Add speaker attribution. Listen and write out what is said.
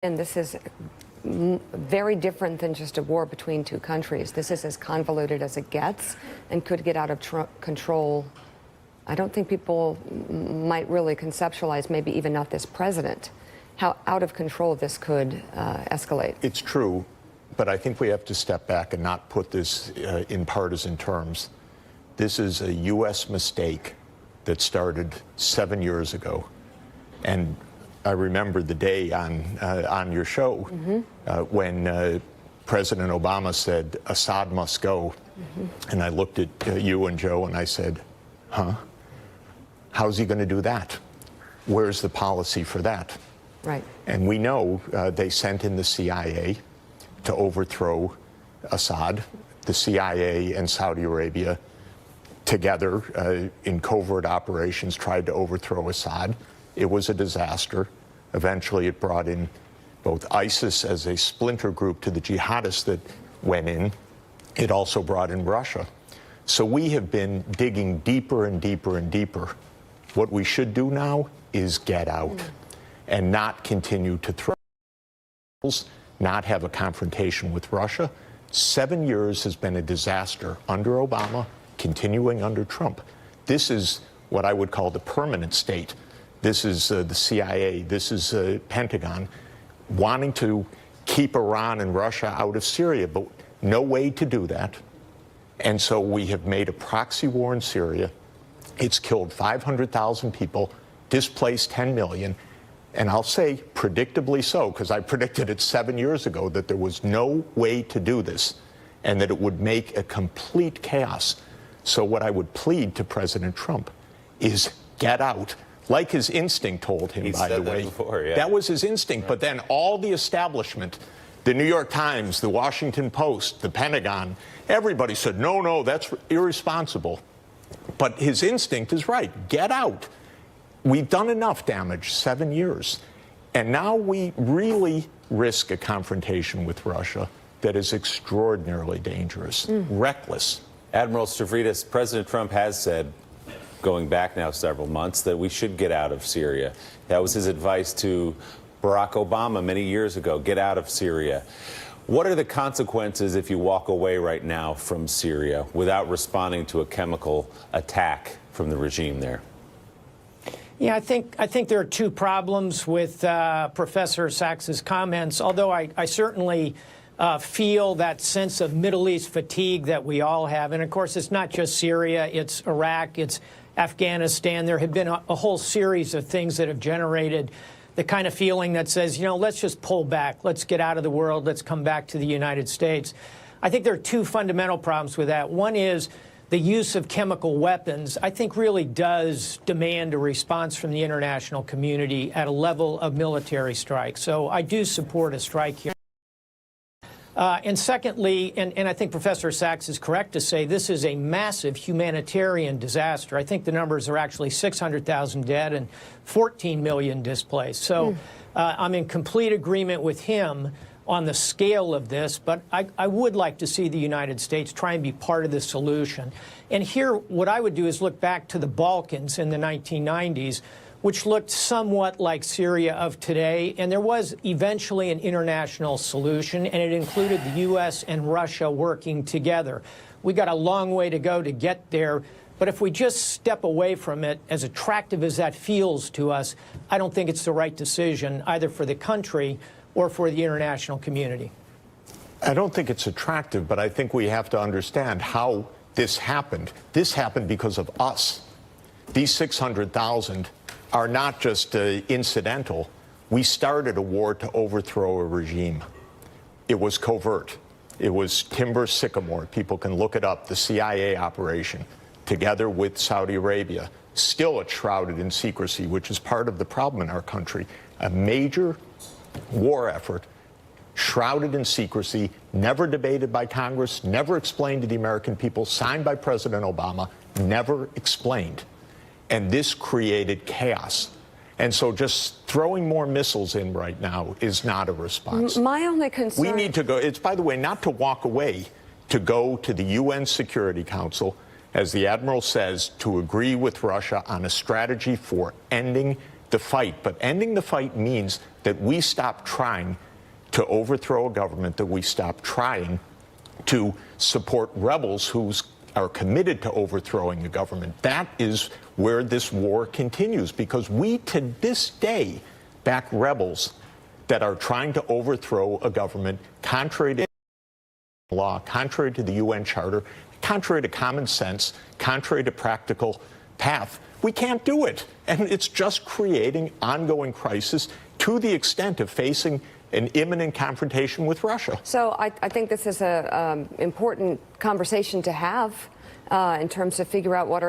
Speaker 1: And this is very different than just a war between two countries. This is as convoluted as it gets and could get out of control. I don't think people might really conceptualize, maybe even not this president, how out of control this could escalate.
Speaker 2: It's true, but I think we have to step back and not put this in partisan terms. This is a U.S. mistake that started 7 years ago. And I remember the day on your show when President Obama said, Assad must go. And I looked at you and Joe and I said, huh? How's he going to do that? Where's the policy for that?
Speaker 1: Right.
Speaker 2: And we know they sent in the CIA to overthrow Assad. The CIA and Saudi Arabia together in covert operations tried to overthrow Assad. It was a disaster. Eventually, it brought in both ISIS as a splinter group to the jihadists that went in. It also brought in Russia. So we have been digging deeper and deeper and deeper. What we should do now is get out and not continue to throw, not have a confrontation with Russia. 7 years has been a disaster under Obama, continuing under Trump. This is what I would call the permanent state. This is the CIA, this is Pentagon, wanting to keep Iran and Russia out of Syria, but no way to do that. And so we have made a proxy war in Syria. It's killed 500,000 people, displaced 10 million, and I'll say predictably so, because I predicted it 7 years ago that there was no way to do this and that it would make a complete chaos. So what I would plead to President Trump is get out. Like his instinct told him, by the way. That was his instinct. But then all the establishment, the New York Times, the Washington Post, the Pentagon, everybody said, no, no, that's irresponsible. But his instinct is right. Get out. We've done enough damage, 7 years. And now we really risk a confrontation with Russia that is extraordinarily dangerous, reckless.
Speaker 3: Admiral Stavridis, President Trump has said, going back now several months, that we should get out of Syria. That was his advice to Barack Obama many years ago, get out of Syria. What are the consequences if you walk away right now from Syria without responding to a chemical attack from the regime there?
Speaker 4: Yeah, I think there are two problems with Professor Sachs's comments, although I certainly feel that sense of Middle East fatigue that we all have. And of course, it's not just Syria, it's Iraq, it's Afghanistan. There have been a whole series of things that have generated the kind of feeling that says, you know, let's just pull back. Let's get out of the world. Let's come back to the United States. I think there are two fundamental problems with that. One is the use of chemical weapons, I think, really does demand a response from the international community at a level of military strike. So I do support a strike here. And secondly, and I think Professor Sachs is correct to say this is a massive humanitarian disaster. I think the numbers are actually 600,000 dead and 14 million displaced. So I'm in complete agreement with him on the scale of this, but I would like to see the United States try and be part of the solution. And here, what I would do is look back to the Balkans in the 1990s, which looked somewhat like Syria of today, and there was eventually an international solution, and it included the U.S. and Russia working together. We got a long way to go to get there, but if we just step away from it, as attractive as that feels to us, I don't think it's the right decision, either for the country or for the international community.
Speaker 2: I don't think it's attractive, but I think we have to understand how this happened. This happened because of us. These 600,000 are not just incidental. We started a war to overthrow a regime. It was covert. It was timber-sycamore. People can look it up, the CIA operation, together with Saudi Arabia. Still it's shrouded in secrecy, which is part of the problem in our country. A major war effort, shrouded in secrecy, never debated by Congress, never explained to the American people, signed by President Obama, never explained. And this created chaos. And so just throwing more missiles in right now is not a response.
Speaker 1: My only concern...
Speaker 2: We need to go, it's, by the way, not to walk away, to go to the UN Security Council, as the Admiral says, to agree with Russia on a strategy for ending the fight. But ending the fight means that we stop trying to overthrow a government, that we stop trying to support rebels who are committed to overthrowing the government. That is where this war continues, because we, to this day, back rebels that are trying to overthrow a government contrary to law, contrary to the UN Charter, contrary to common sense, contrary to practical path. We can't do it. And it's just creating ongoing crisis to the extent of facing an imminent confrontation with Russia.
Speaker 1: So I think this is an important conversation to have in terms of figure out what our